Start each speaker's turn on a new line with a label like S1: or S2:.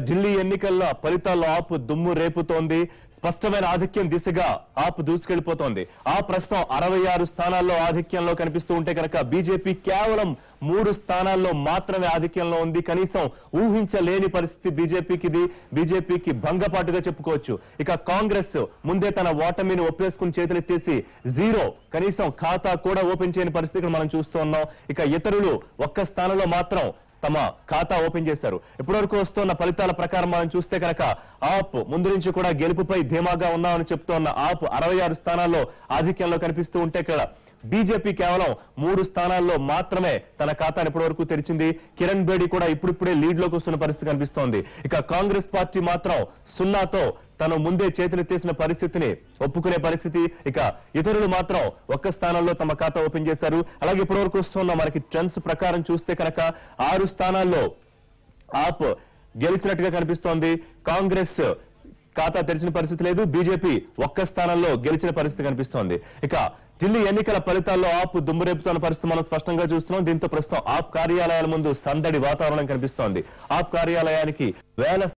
S1: ఢిల్లీ ఎన్నికల్లో ఫలితాల్లో ఆప్ దుమ్ము రేపుతోంది. స్పష్టమైన ఆధిక్యం దిశగా ఆప్ దూసుకెళ్లిపోతోంది. ఆ ప్రస్తుతం 66 స్థానాల్లో ఆధిక్యంలో కనిపిస్తూ ఉంటే కనుక బీజేపీ కేవలం 3 స్థానాల్లో మాత్రమే ఆధిక్యంలో ఉంది. కనీసం ఊహించలేని పరిస్థితి బీజేపీకి భంగపాటుగా చెప్పుకోవచ్చు. ఇక కాంగ్రెస్ ముందే తన ఓటమిని ఒప్పేసుకుని చేతులెత్తేసి జీరో, కనీసం ఖాతా కూడా ఓపెన్ చేయని పరిస్థితిని మనం చూస్తూ ఉన్నాం. ఇక ఇతరులు ఒక్క స్థానంలో మాత్రం తమ ఖాతా ఓపెన్ చేశారు. ఇప్పటివరకు వస్తున్న ఫలితాల ప్రకారం మనం చూస్తే కనుక ఆప్ ముందు నుంచి కూడా గెలుపుపై ధీమాగా ఉన్నామని చెప్తోన్న ఆప్ 66 స్థానాల్లో ఆధిక్యంలో కనిపిస్తూ ఉంటే ఇక్కడ బీజేపీ కేవలం 3 స్థానాల్లో మాత్రమే తన ఖాతాను ఇప్పటివరకు తెరిచింది. కిరణ్ బేడి కూడా ఇప్పుడిప్పుడే లీడ్ లోకి వస్తున్న పరిస్థితి కనిపిస్తోంది. ఇక కాంగ్రెస్ పార్టీ మాత్రం 0తో తను ముందే చేతులెత్తేసిన పరిస్థితిని ఒప్పుకునే పరిస్థితి. ఇక ఇతరులు మాత్రం ఒక్క స్థానంలో తమ ఖాతా ఓపెన్ చేశారు. అలాగే ఇప్పటివరకు వస్తున్న మనకి ట్రెండ్స్ ప్రకారం చూస్తే కనుక 6 స్థానాల్లో ఆప్ గెలిచినట్టుగా కనిపిస్తోంది. కాంగ్రెస్ ఖాతా తెరిచిన పరిస్థితి లేదు. బీజేపీ ఒక్క స్థానంలో గెలిచిన పరిస్థితి కనిపిస్తోంది. ఇక ఢిల్లీ ఎన్నికల ఫలితాల్లో ఆప్ దుమ్మురేపుతున్న పరిస్థితి మనం స్పష్టంగా చూస్తున్నాం. దీంతో ప్రస్తుతం ఆప్ కార్యాలయాల ముందు సందడి వాతావరణం కనిపిస్తోంది. ఆప్ కార్యాలయానికి వేల